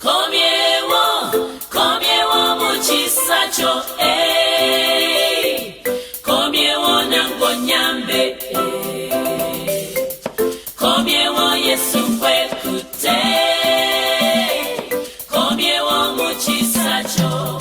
Komyewo muchisacho, komyewo nango nyambe, komyewo Yesu kwekute, komyewo muchisacho,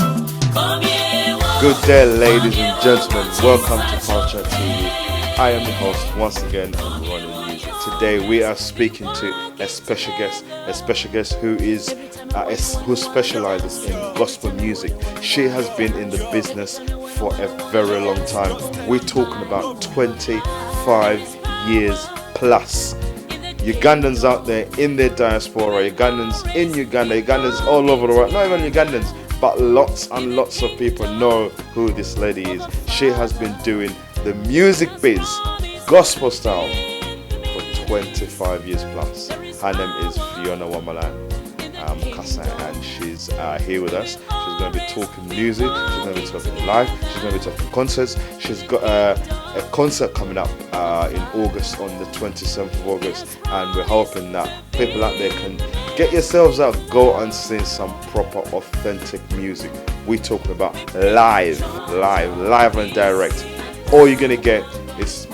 komyewo. Good day, ladies and gentlemen. Welcome to Culture TV. I am the host once again, Ronnie Music. Today we are speaking to a special guest who specializes in gospel music. She has been in the business for a very long time. We're talking about 25 years plus. Ugandans out there in their diaspora, Ugandans in Uganda, Ugandans all over the world, not even Ugandans, but lots and lots of people know who this lady is. She has been doing the music biz, gospel style, for 25 years plus. Her name is Fiona Wamala Mukasa, and she's here with us. She's going to be talking music, she's going to be talking live, she's going to be talking concerts. She's got a concert coming up in August, on the 27th of August, and we're hoping that people out there can get yourselves out, go and sing some proper authentic music. We're talking about live and direct. All you're going to get is,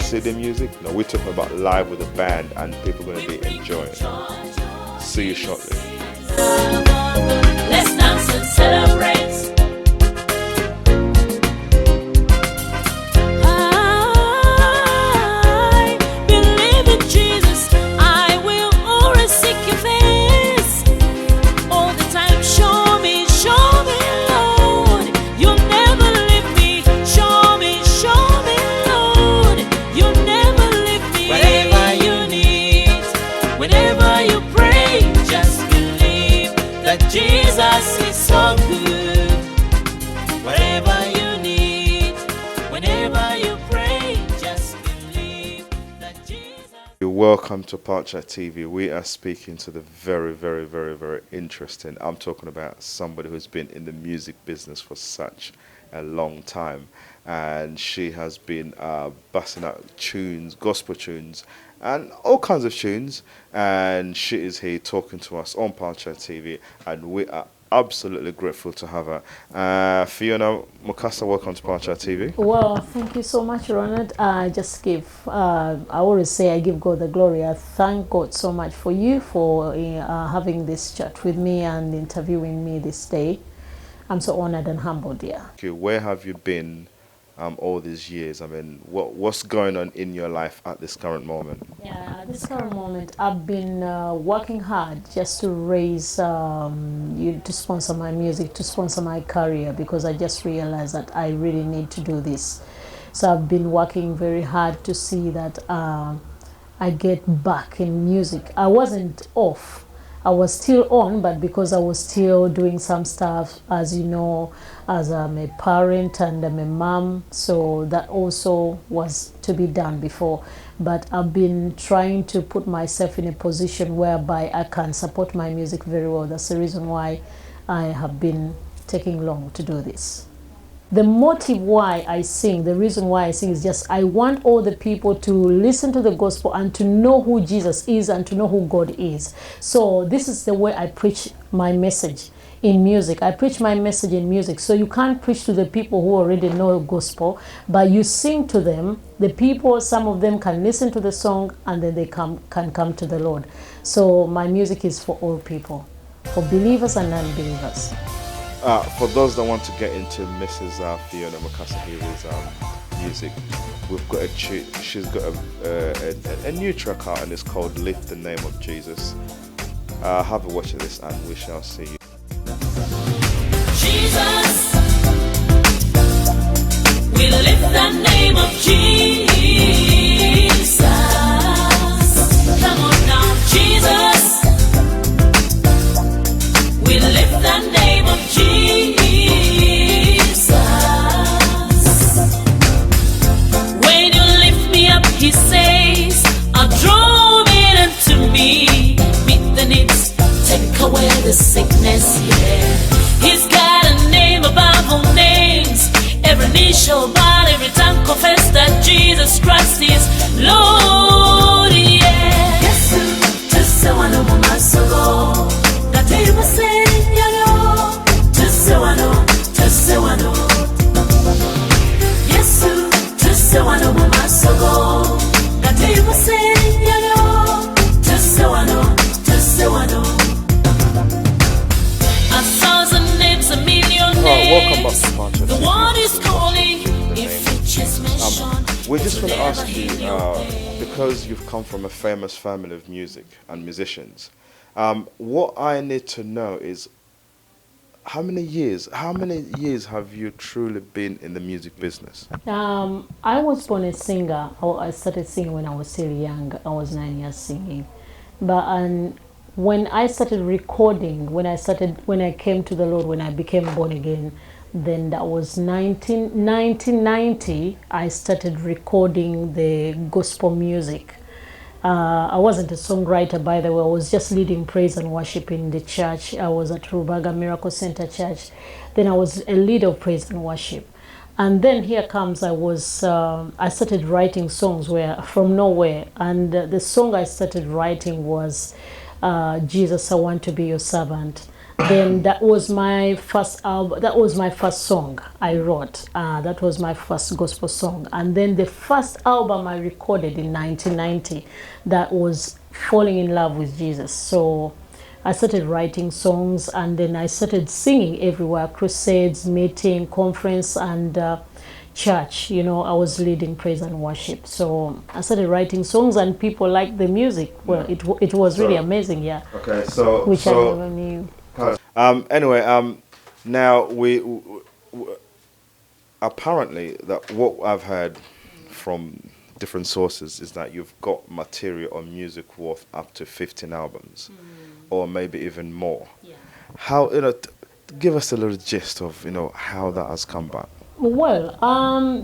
CD music. No, we're talking about live with a band, and people are going to be enjoying it. See you shortly. Let's dance and celebrate. I believe in Jesus. I will always seek your face. All the time, show me, Lord. You'll never leave me. Show me, Lord. You'll never leave me. Whatever you need, whenever you pray, just believe that Jesus is so good. Whatever you need, whenever you pray, just believe that Jesus. Welcome to Culture TV. We are speaking to the very, very, very, very interesting. I'm talking about somebody who's been in the music business for such a long time, and she has been busting out tunes, gospel tunes, and all kinds of tunes, and she is here talking to us on Culture TV, and we are absolutely grateful to have her. Fiona Mukasa, welcome to Culture TV. Well, thank you so much, Ronald. I always say I give God the glory. I thank God so much for you for having this chat with me and interviewing me this day. I'm so honored and humbled, yeah. Okay, where have you been all these years? I mean, what's going on in your life at this current moment? Yeah, at this current moment, I've been working hard just to raise, to sponsor my music, to sponsor my career, because I just realized that I really need to do this. So I've been working very hard to see that I get back in music. I wasn't off. I was still on, but because I was still doing some stuff, as you know, as I'm a parent and I'm a mom, so that also was to be done before. But I've been trying to put myself in a position whereby I can support my music very well. That's the reason why I have been taking long to do this. The motive why I sing, the reason why I sing is just I want all the people to listen to the gospel and to know who Jesus is and to know who God is. So this is the way I preach my message in music. I preach my message in music. So you can't preach to the people who already know gospel, but you sing to them. The people, some of them can listen to the song and then they can come to the Lord. So my music is for all people, for believers and non-believers. For those that want to get into Mrs. Fiona Mukasa here's music, we've got she's got a new track out, and it's called "Lift the Name of Jesus." Have a watch of this, and we shall see you. Jesus, we lift the name of Jesus. Come on now, Jesus, we lift the name of Jesus. When you lift me up, he says, I'll draw it into me. Meet the needs, take away the sickness, yeah. He's got a name above all names. Every knee shall bow, every tongue confess that Jesus Christ is Lord, yeah. Yes, just so I know my soul. We just want to ask you, because you've come from a famous family of music and musicians, what I need to know is how many years have you truly been in the music business? I was born a singer. I started singing when I was still young. I was 9 years singing. But when I started recording, when I came to the Lord, when I became born again, then that was 1990. I started recording the gospel music. I wasn't a songwriter, by the way. I was just leading praise and worship in the church. I was at Rubaga Miracle Center Church. Then I was a leader of praise and worship. And then here comes, I started writing songs from nowhere. And the song I started writing was Jesus, I Want to Be Your Servant. Then that was my first album. That was my first song I wrote. That was my first gospel song. And then the first album I recorded in 1990, that was Falling in Love with Jesus. So I started writing songs, and then I started singing everywhere: crusades, meeting, conference, and church. I was leading praise and worship. So I started writing songs, and people liked the music. Well, it was really amazing, yeah. Okay, which I never knew. Anyway, now we apparently that what I've heard from different sources is that you've got material or music worth up to 15 albums, or maybe even more. Yeah. How give us a little gist of how that has come back. Well,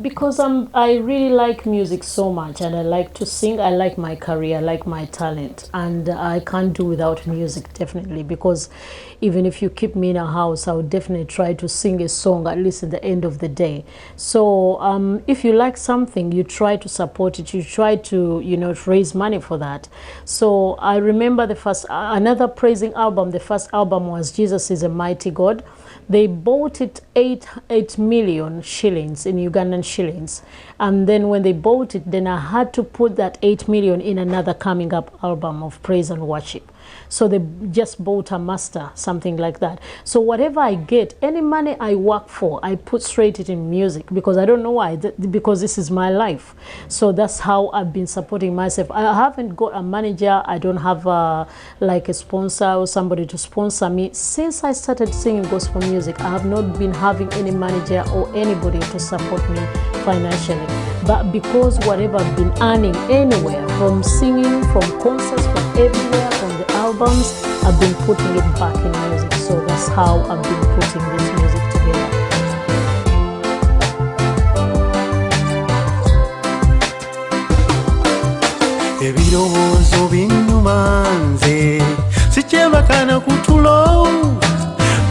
because I really like music so much, and I like to sing. I like my career, I like my talent, and I can't do without music, definitely, because even if you keep me in a house, I would definitely try to sing a song at least at the end of the day. So if you like something, you try to support it, you try to raise money for that. So I remember another praising album. The first album was Jesus is a Mighty God. They bought it 8 million shillings in Ugandan shillings, and then when they bought it, then I had to put that 8 million in another coming up album of praise and worship. So they just bought a master, something like that. So whatever I get, any money I work for, I put straight it in music, because I don't know why, because this is my life. So that's how I've been supporting myself. I haven't got a manager. I don't have like a sponsor or somebody to sponsor me. Since I started singing gospel music, I have not been having any manager or anybody to support me financially. But because whatever I've been earning anywhere, from singing, from concerts, from everywhere, from the albums, I've been putting it back in music. So that's how I've been putting this music together. Ebirowoozo binnuma nze sikyebakana kutulo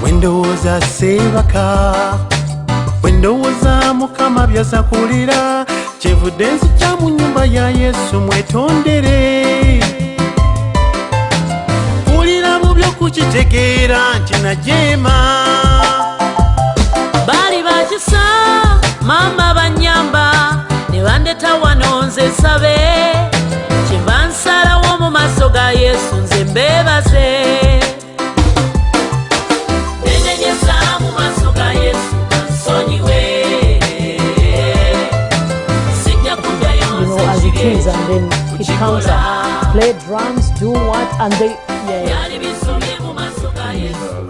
wendowooza seebaka wendowooza Mukama byasakulira kyevudde nzija mu nnyumba ya Yesu mwetondere pulira mu by'okukitegeera nti najeema Bali bakisa mama banyamba ne bandeta wano nze sabe kyenva nsalawo mu maaso ga Yesu nze mbeebaze nenenyeza mu maaso ga Yesu nsonyiwe sijja kuddayo nze As it is, and then it comes up, play drums, do what, and they byali bisomye mu maaso ga Yesu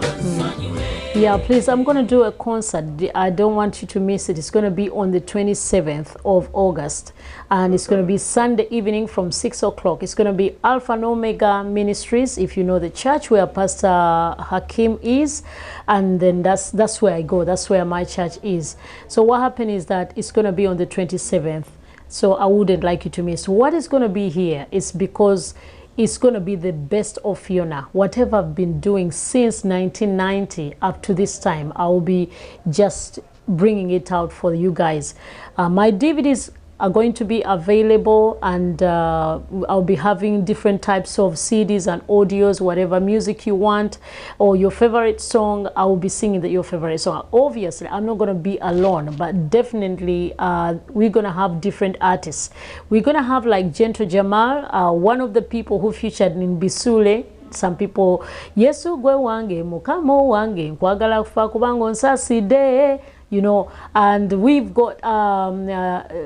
Yeah, please, I'm going to do a concert. I don't want you to miss it. It's going to be on the 27th of August. And it's going to be Sunday evening from 6 o'clock. It's going to be Alpha and Omega Ministries, if you know the church where Pastor Hakim is. And then that's where I go. That's where my church is. So what happened is that it's going to be on the 27th. So I wouldn't like you to miss. What is going to be here is because it's going to be the best of Fiona. Whatever I've been doing since 1990 up to this time, I will be just bringing it out for you guys. My DVDs are going to be available, and I'll be having different types of CDs and audios, whatever music you want, or your favorite song. I will be singing your favorite song. Obviously, I'm not going to be alone, but definitely we're going to have different artists. We're going to have like Gentle Jamal, one of the people who featured in Bisule. Some people, Yesu gwe wange, mukamo wange, nkwagala kufa kubanga onsaside. And we've got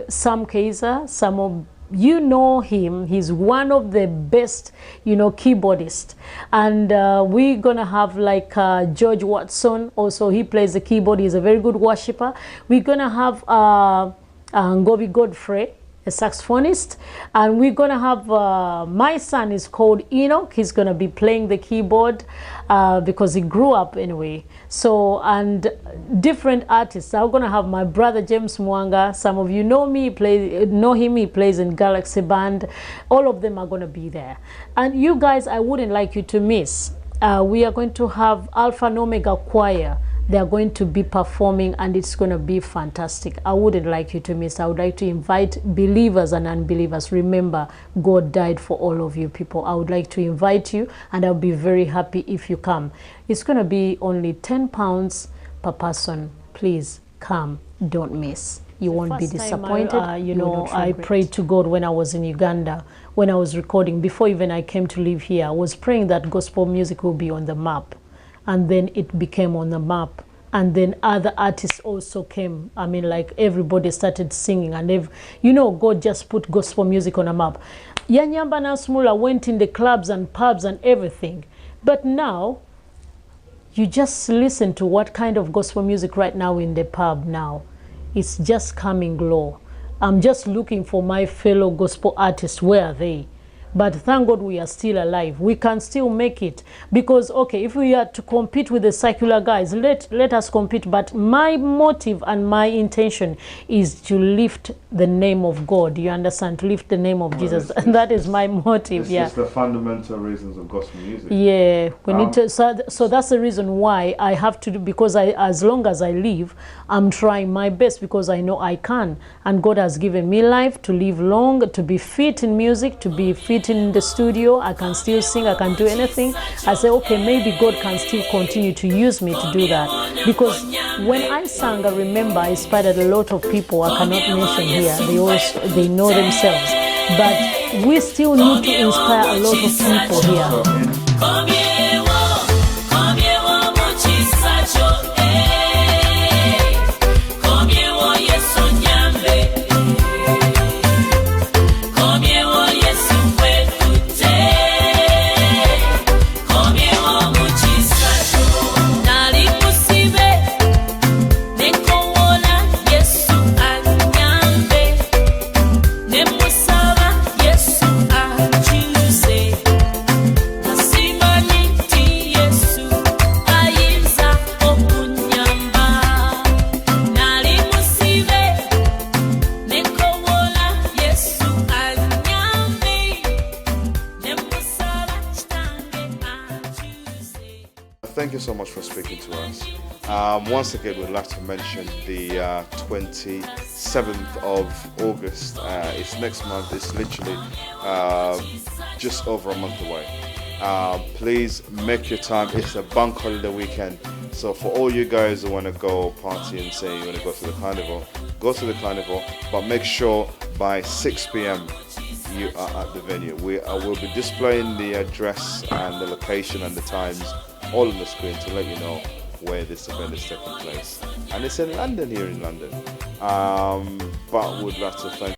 Sam Kaiser. Some of you know him. He's one of the best, keyboardists. And we're gonna have like George Watson. Also, he plays the keyboard. He's a very good worshiper. We're gonna have Ngobi Godfrey, a saxophonist, and we're gonna have my son is called Enoch. He's gonna be playing the keyboard because he grew up anyway. So, and different artists. I'm gonna have my brother James Mwanga. Some of you know him. He plays in Galaxy Band. All of them are gonna be there, and you guys, I wouldn't like you to miss. We are going to have Alpha and Omega Choir. They are going to be performing, and it's going to be fantastic. I wouldn't like you to miss. I would like to invite believers and unbelievers. Remember, God died for all of you people. I would like to invite you, and I'll be very happy if you come. It's going to be only £10 per person. Please come. Don't miss. You won't be disappointed. I prayed to God when I was in Uganda, when I was recording. Before even I came to live here, I was praying that gospel music will be on the map. And then it became on the map. And then other artists also came. I mean, like everybody started singing. And God just put gospel music on a map. Yanyamba Nasmula went in the clubs and pubs and everything. But now, you just listen to what kind of gospel music right now in the pub now. It's just coming low. I'm just looking for my fellow gospel artists. Where are they? But thank God we are still alive. We can still make it. Because, okay, if we are to compete with the secular guys, let us compete. But my motive and my intention is to lift the name of God. You understand? To lift the name of Jesus. And that is my motive, It's the fundamental reasons of gospel music. Yeah. We need to, so that's the reason why I have to do, because as long as I live, I'm trying my best because I know I can. And God has given me life to live long, to be fit in music, to be fit in the studio. I can still sing, I can do anything. I say, okay, maybe God can still continue to use me to do that. Because when I sang, I remember I inspired a lot of people. I cannot mention here. They know themselves. But we still need to inspire a lot of people here. Thank you so much for speaking to us. Once again, we'd like to mention the 27th of August. It's next month. It's literally just over a month away. Please make your time. It's a bank holiday weekend. So for all you guys who want to go party and say you want to go to the carnival, go to the carnival. But make sure by 6 p.m. you are at the venue. We will be displaying the address and the location and the times all on the screen to let you know where this event is taking place. And it's in London, here in London. But we'd like to thank